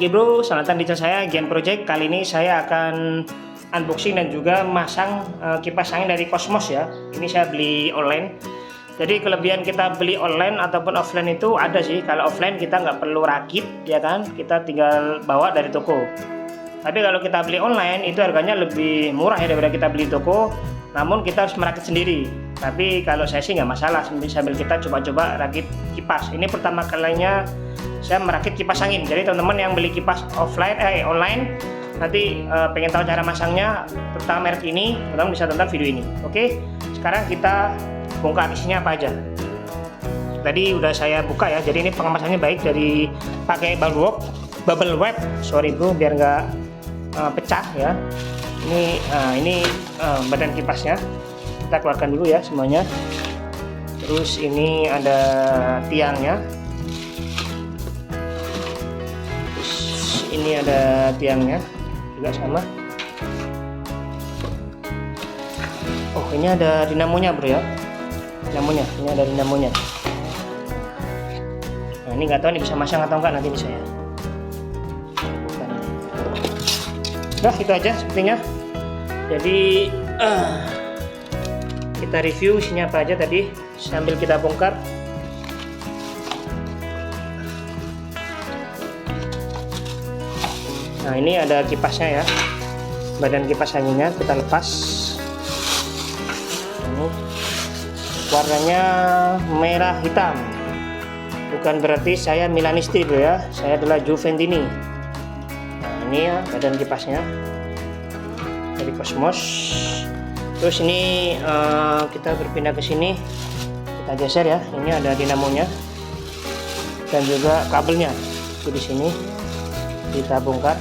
Oke bro, selamat datang di channel saya Gian Project. Kali ini saya akan unboxing dan juga masang kipas angin dari Cosmos ya. Ini saya beli online. Jadi kelebihan kita beli online ataupun offline itu ada sih. Kalau offline kita nggak perlu rakit ya kan, kita tinggal bawa dari toko. Tapi kalau kita beli online itu harganya lebih murah ya daripada kita beli toko. Namun kita harus merakit sendiri. Tapi kalau saya sih nggak masalah sambil kita coba-coba rakit kipas. Ini pertama kalinya saya merakit kipas angin. Jadi teman-teman yang beli kipas online nanti pengen tahu cara masangnya terutama merek ini, teman-teman bisa tonton video ini. Oke, sekarang kita bongkar isinya apa aja. Tadi udah saya buka ya. Jadi ini pengemasannya baik dari pakai bubble wrap. Sorry bro, biar nggak pecah ya. Ini badan kipasnya. Kita keluarkan dulu ya semuanya. Terus ini ada tiangnya. Ini ada tiangnya juga sama. Oh, ini ada dinamonya bro ya. Ini ada dinamonya. Nah, ini nggak tahu ini bisa masang atau enggak, nanti bisa ya. Nah, itu aja sepertinya. Jadi kita review isinya apa aja tadi sambil kita bongkar. Nah, ini ada kipasnya ya, badan kipas anginnya kita lepas. Ini warnanya merah hitam, bukan berarti saya Milanisti bro ya, saya adalah Juventini. Nah, ini ya badan kipasnya dari Cosmos. Terus ini kita berpindah ke sini, kita geser ya. Ini ada dinamonya dan juga kabelnya itu di sini, kita bongkar.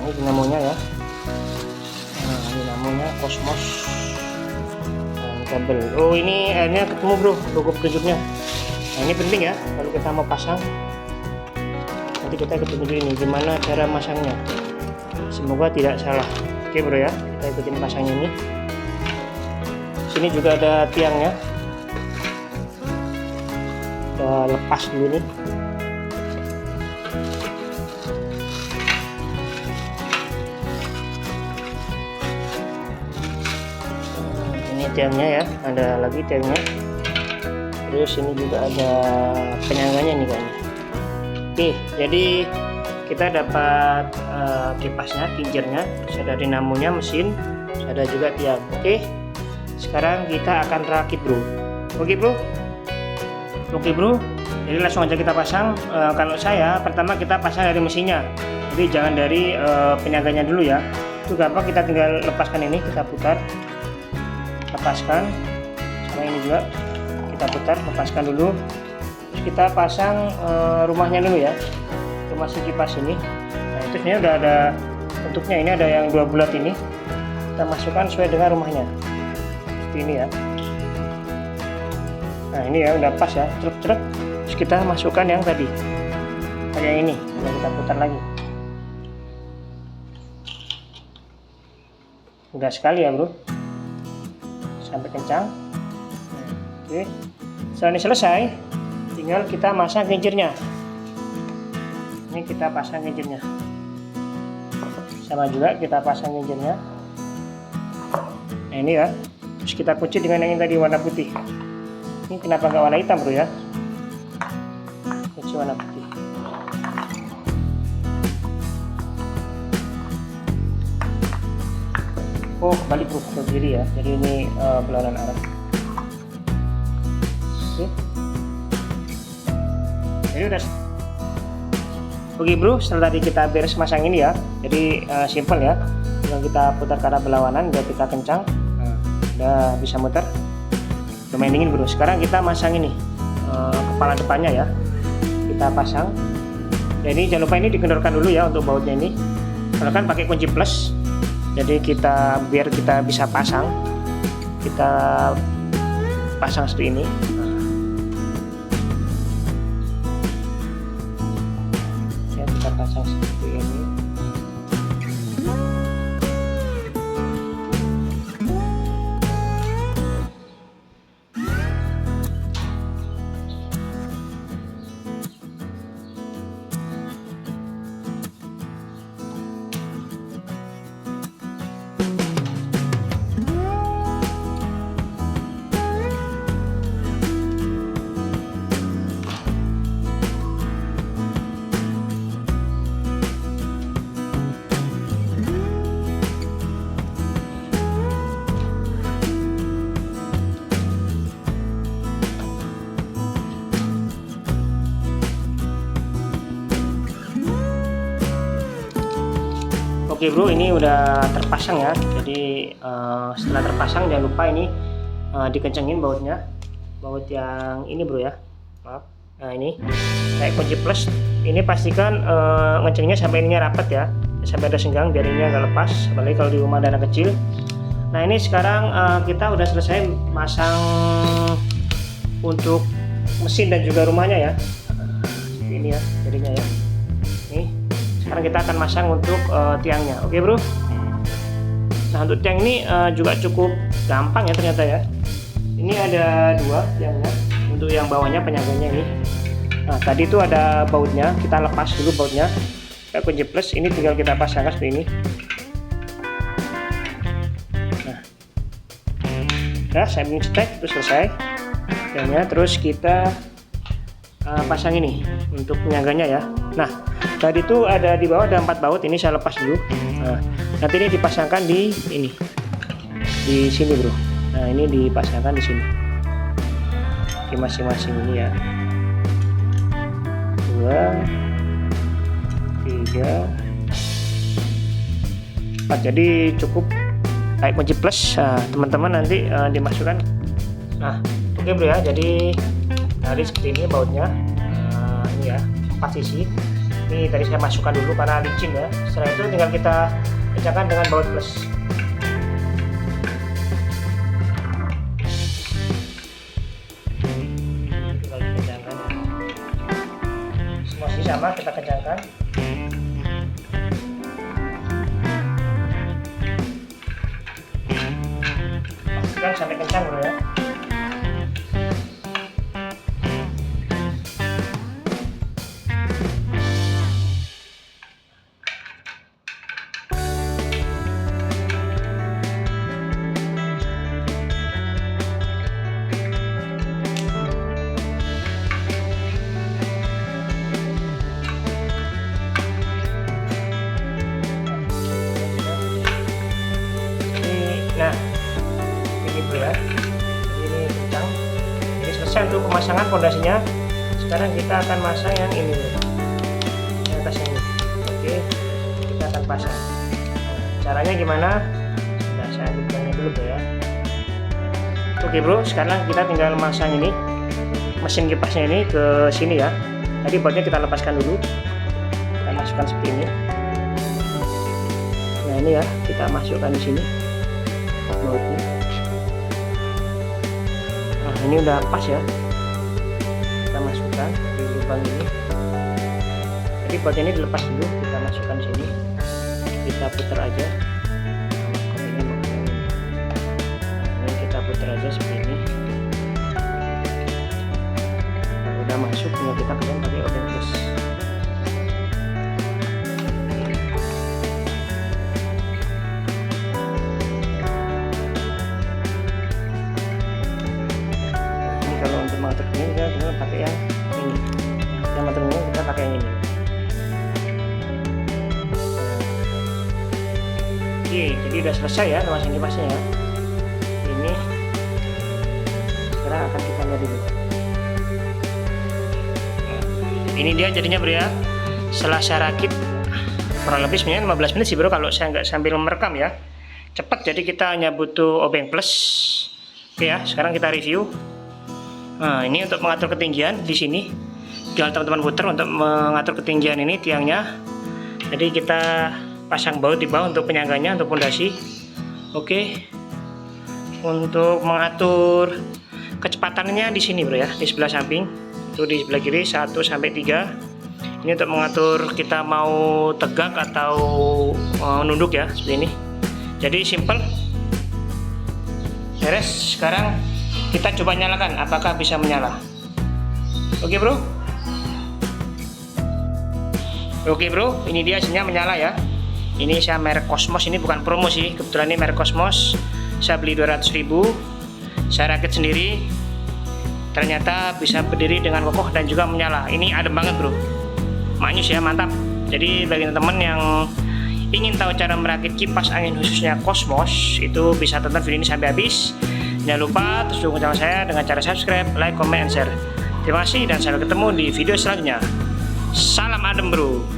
Ini dinamonya ya. Nah, dinamonya Cosmos. Nah, kabel. Oh, ini airnya ketemu bro, logo penunjuknya. Nah, ini penting ya kalau kita mau pasang. Nanti kita ikutin dulu ini gimana cara masangnya. Semoga tidak salah. Oke bro ya, kita ikutin pasangnya ini. Sini juga ada tiangnya. Kita lepas dulu nih. Tiangnya ya, ada lagi tiangnya. Terus ini juga ada penyangganya nih kayaknya. Oke, jadi kita dapat kipasnya, kincirnya, terus ada dinamonya, mesin, terus ada juga tiang. Oke, sekarang kita akan rakit bro. Oke bro, jadi langsung aja kita pasang. Kalau saya pertama kita pasang dari mesinnya, jadi jangan dari penyangganya dulu ya. Itu gampang, kita tinggal lepaskan ini, kita putar, lepaskan sama ini juga kita putar, lepaskan dulu. Terus kita pasang rumahnya dulu ya, rumah si kipas ini. Nah, itu sebenarnya udah ada bentuknya, ini ada yang 2 bulat ini, kita masukkan sesuai dengan rumahnya seperti ini ya. Nah, ini ya udah pas ya, cerek. Terus kita masukkan yang tadi kayak ini, dan kita putar lagi. Mudah sekali ya bro, sampai kencang. Oke, setelah ini selesai tinggal kita masang kincirnya. Ini kita pasang kincirnya, sama juga kita pasang kincirnya. Nah, ini ya, terus kita kunci dengan yang tadi warna putih. Ini kenapa nggak warna hitam bro ya, kunci warna putih. Oh, balik bro ke kiri ya, jadi ini berlawanan arah. Jadi udah. Oke bro, setelah tadi kita beres masang ini ya, jadi simple ya, tinggal kita putar ke arah berlawanan biar kita kencang. Nah, udah bisa muter, lumayan dingin bro. Sekarang kita masang ini kepala depannya ya, kita pasang. Jadi jangan lupa ini dikendorkan dulu ya untuk bautnya ini, kalau kan pakai kunci plus. Jadi biar kita bisa pasang, kita pasang seperti ini. Ya, kita pasang seperti ini. Oke bro, ini udah terpasang ya. Jadi setelah terpasang jangan lupa ini dikencengin bautnya, baut yang ini bro ya, maaf. Nah ini kayak kunci plus, ini pastikan ngencengnya sampai ininya rapat ya, sampai ada senggang biar ini nggak lepas, apalagi kalau di rumah ada anak kecil. Nah ini sekarang kita udah selesai masang untuk mesin dan juga rumahnya ya. Ini ya jadinya ya. Nih sekarang kita akan masang untuk tiangnya. Oke bro. Nah untuk tiang ini juga cukup gampang ya ternyata ya. Ini ada 2 tiangnya. Untuk yang bawahnya penyangganya ini. Nah tadi itu ada bautnya, kita lepas dulu bautnya. Kayak kunci plus, ini tinggal kita pasangkan seperti ini. Nah, ya saya cetek itu selesai. Tiangnya terus kita pasang ini untuk penyangganya ya. Nah tadi itu ada di bawah ada 4 baut, ini saya lepas dulu. Nah nanti ini dipasangkan di ini, di sini bro. Nah ini dipasangkan di sini di masing-masing ini ya. 2 3 4, jadi cukup kayak kunci plus. Teman-teman nanti dimasukkan. Nah oke bro ya, jadi tadi seperti ini bautnya. Ini ya 4 sisi. Ini tadi saya masukkan dulu karena licin ya. Setelah itu tinggal kita kencangkan dengan baut plus. Tinggal dikencangkan ya. Semua sisi sama kita kencangkan. Pastikan sampai kencang dulu ya. Nah ini bro ya, ini kencang. Ini selesai untuk pemasangan fondasinya. Sekarang kita akan masang yang ini bro, yang atas ini. Oke, kita akan pasang. Caranya gimana? Nah saya ambilkannya dulu bro ya. Oke bro, sekarang kita tinggal masang ini mesin kipasnya ini ke sini ya. Tadi bautnya kita lepaskan dulu, kita masukkan seperti ini. Nah ini ya, kita masukkan di sini bautnya. Nah ini udah pas ya, kita masukkan di lubang ini. Jadi bautnya ini dilepas dulu, kita masukkan sini, kita putar aja. Ini kita putar aja seperti ini. Kalau udah masuk, tinggal kita keluar pakai obeng plus. Ini kita pakai yang ini, yang materialnya kita pakai yang ini. Oke, jadi udah selesai ya masing kipasnya ya. Ini sekarang akan kita lihat dulu. Ini dia jadinya bro ya. Setelah saya rakit kurang lebih sebenarnya 15 menit sih bro kalau saya nggak sambil merekam ya. Cepat, jadi kita hanya butuh obeng plus. Oke ya, sekarang kita review. Nah ini untuk mengatur ketinggian di sini, tinggal teman-teman putar untuk mengatur ketinggian ini tiangnya. Jadi kita pasang baut di bawah untuk penyangganya, untuk pondasi. Oke, untuk mengatur kecepatannya di sini bro ya, di sebelah samping itu, di sebelah kiri 1 sampai 3. Ini untuk mengatur kita mau tegak atau nunduk ya, seperti ini. Jadi simple, beres. Sekarang kita coba nyalakan, apakah bisa menyala. Oke bro. Oke bro, ini dia hasilnya menyala ya. Ini saya merek Cosmos, ini bukan promo sih, kebetulan ini merek Cosmos. Saya beli 200.000, saya rakit sendiri. Ternyata bisa berdiri dengan kokoh dan juga menyala. Ini adem banget bro, maknyus ya, mantap. Jadi bagi teman-teman yang ingin tahu cara merakit kipas angin khususnya Cosmos, itu bisa tonton video ini sampai habis. Jangan lupa terus dukung channel saya dengan cara subscribe, like, comment, and share. Terima kasih dan sampai ketemu di video selanjutnya. Salam adem bro.